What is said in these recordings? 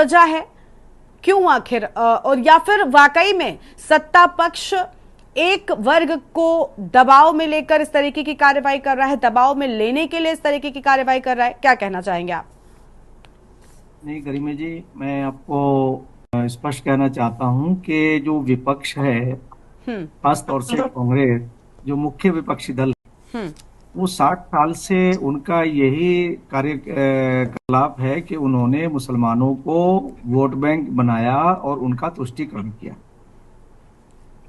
वजह है, क्यों आखिर, और या फिर वाकई में सत्ता पक्ष एक वर्ग को दबाव में लेकर इस तरीके की कार्रवाई कर रहा है, दबाव में लेने के लिए इस तरीके की कार्रवाई कर रहा है? क्या कहना चाहेंगे आप? नहीं गरिमा जी, मैं आपको स्पष्ट कहना चाहता हूं कि जो विपक्ष है, हम्म। खास तौर से कांग्रेस, जो मुख्य विपक्षी दल, हम्म। वो 60 साल से उनका यही कार्यकलाप है कि उन्होंने मुसलमानों को वोट बैंक बनाया और उनका तुष्टीकरण किया,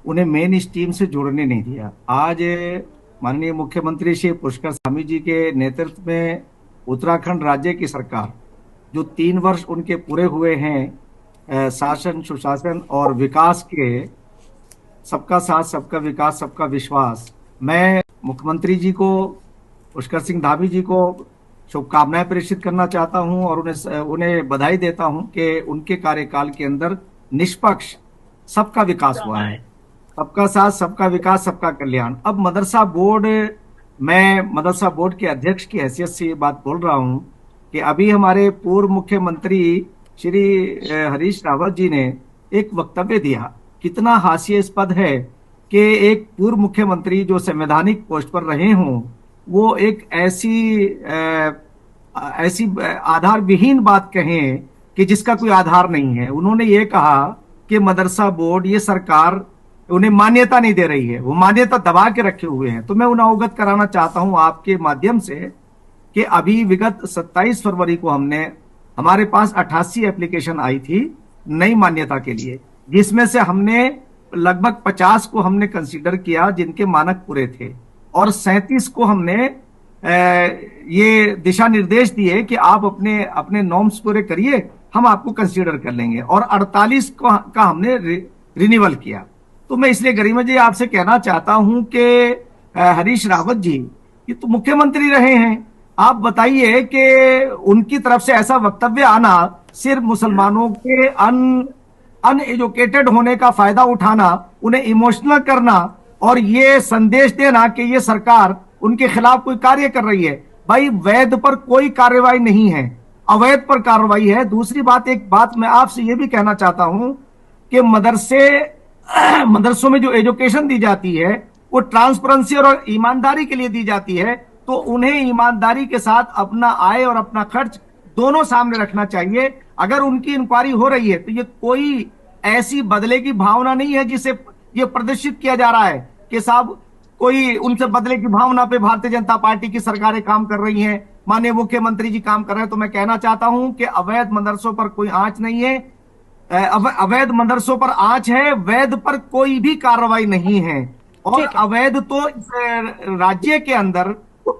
उन्हें मेन स्ट्रीम से जुड़ने नहीं दिया। आज माननीय मुख्यमंत्री श्री पुष्कर धामी जी के नेतृत्व में उत्तराखंड राज्य की सरकार, जो 3 वर्ष उनके पूरे हुए हैं शासन, सुशासन और विकास के, सबका साथ, सबका विकास, सबका विश्वास, मैं मुख्यमंत्री जी को, पुष्कर सिंह धामी जी को शुभकामनाएं प्रेषित करना चाहता हूं और उन्हें बधाई देता हूं कि उनके कार्यकाल के अंदर निष्पक्ष सबका विकास हुआ है। सबका साथ, सबका विकास, सबका कल्याण। अब मदरसा बोर्ड, मैं मदरसा बोर्ड के अध्यक्ष की हैसियत से ये बात बोल रहा हूं कि अभी हमारे पूर्व मुख्यमंत्री श्री हरीश रावत जी ने एक वक्तव्य दिया। कितना हास्यास्पद है कि एक पूर्व मुख्यमंत्री जो संवैधानिक पोस्ट पर रहे हों, वो एक ऐसी आधार विहीन बात कहें कि जिसका कोई आधार नहीं है। उन्होंने ये कहा कि मदरसा बोर्ड, ये सरकार उन्हें मान्यता नहीं दे रही है, वो मान्यता दबा के रखे हुए हैं। तो मैं उन्हें अवगत कराना चाहता हूं आपके माध्यम से कि अभी विगत 27 फरवरी को हमारे पास 88 एप्लीकेशन आई थी नई मान्यता के लिए, जिसमें से हमने लगभग 50 को हमने कंसीडर किया जिनके मानक पूरे थे, और 37 को हमने ये दिशा निर्देश दिए कि आप अपने अपने नॉर्म्स पूरे करिए, हम आपको कंसीडर कर लेंगे, और 48 का हमने रिन्यूअल किया। तो मैं इसलिए गरिमा जी आपसे कहना चाहता हूं कि हरीश रावत जी ये तो मुख्यमंत्री रहे हैं, आप बताइए कि उनकी तरफ से ऐसा वक्तव्य आना, सिर्फ मुसलमानों के अनएजुकेटेड होने का फायदा उठाना, उन्हें इमोशनल करना और ये संदेश देना कि ये सरकार उनके खिलाफ कोई कार्य कर रही है। भाई, वैध पर कोई कार्रवाई नहीं है, अवैध पर कार्रवाई है। दूसरी बात, एक बात मैं आपसे ये भी कहना चाहता हूं कि मदरसों में जो एजुकेशन दी जाती है वो ट्रांसपेरेंसी और ईमानदारी के लिए दी जाती है, तो उन्हें ईमानदारी के साथ अपना आय और अपना खर्च दोनों सामने रखना चाहिए। अगर उनकी इंक्वायरी हो रही है तो ये कोई ऐसी बदले की भावना नहीं है जिसे ये प्रदर्शित किया जा रहा है कि साहब कोई उनसे बदले की भावना पे भारतीय जनता पार्टी की सरकारें काम कर रही हैं, माननीय मुख्यमंत्री जी काम कर रहे हैं। तो मैं कहना चाहता हूं कि अवैध मदरसों पर कोई आंच नहीं है, अवैध मदरसों पर आंच है, वैध पर कोई भी कार्रवाई नहीं है। और अवैध तो इस राज्य के अंदर,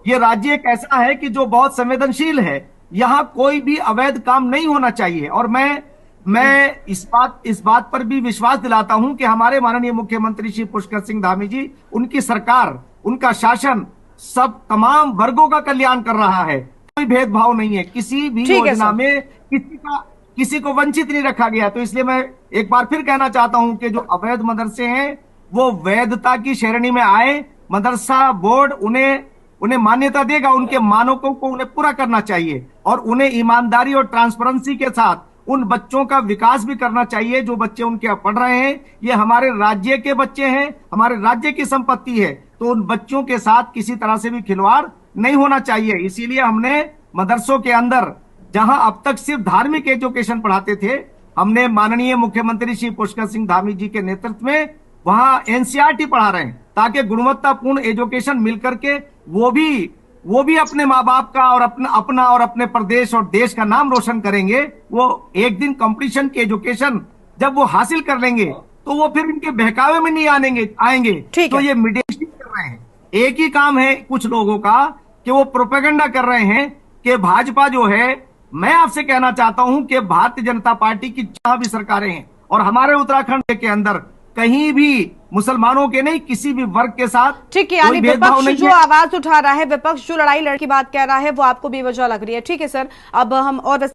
ये राज्य एक ऐसा है कि जो बहुत संवेदनशील है, यहां कोई भी अवैध काम नहीं होना चाहिए। और मैं इस बात पर भी विश्वास दिलाता हूं कि हमारे माननीय मुख्यमंत्री श्री पुष्कर सिंह धामी जी, उनकी सरकार, उनका शासन सब तमाम वर्गों का कल्याण कर रहा है। कोई भेदभाव नहीं है, किसी भी योजना में किसी को वंचित नहीं रखा गया। तो इसलिए मैं एक बार फिर कहना चाहता हूं कि जो अवैध मदरसे हैं वो वैधता की श्रेणी में आए। मदरसा बोर्ड उन्हें मान्यता देगा, उनके मानकों को उन्हें पूरा करना चाहिए और उन्हें ईमानदारी और ट्रांसपेरेंसी के साथ उन बच्चों का विकास भी करना चाहिए जो बच्चे उनके यहाँ पढ़ रहे हैं। ये हमारे राज्य के बच्चे हैं, हमारे राज्य की संपत्ति है, तो उन बच्चों के साथ किसी तरह से भी खिलवाड़ नहीं होना चाहिए। इसीलिए हमने मदरसों के अंदर, जहां अब तक सिर्फ धार्मिक एजुकेशन पढ़ाते थे, हमने माननीय मुख्यमंत्री श्री पुष्कर सिंह धामी जी के नेतृत्व में वहां एनसीईआरटी पढ़ा रहे हैं, ताकि गुणवत्तापूर्ण एजुकेशन मिलकर के वो भी अपने माँ बाप का और अपना और अपने प्रदेश और देश का नाम रोशन करेंगे। वो एक दिन कंपटीशन की एजुकेशन जब वो हासिल कर लेंगे तो वो फिर इनके बहकावे में नहीं आएंगे। तो ये मीडिया कर रहे हैं, एक ही काम है कुछ लोगों का कि वो प्रोपेगेंडा कर रहे हैं कि भाजपा जो है, मैं आपसे कहना चाहता हूं कि भारतीय जनता पार्टी की जहां भी सरकारें हैं और हमारे उत्तराखंड के अंदर कहीं भी मुसलमानों के नहीं, किसी भी वर्ग के साथ, ठीक है, यानी विपक्ष जो आवाज उठा रहा है, विपक्ष जो लड़ाई लड़ की बात कह रहा है, वो आपको बेवजह लग रही है। ठीक है सर, अब हम और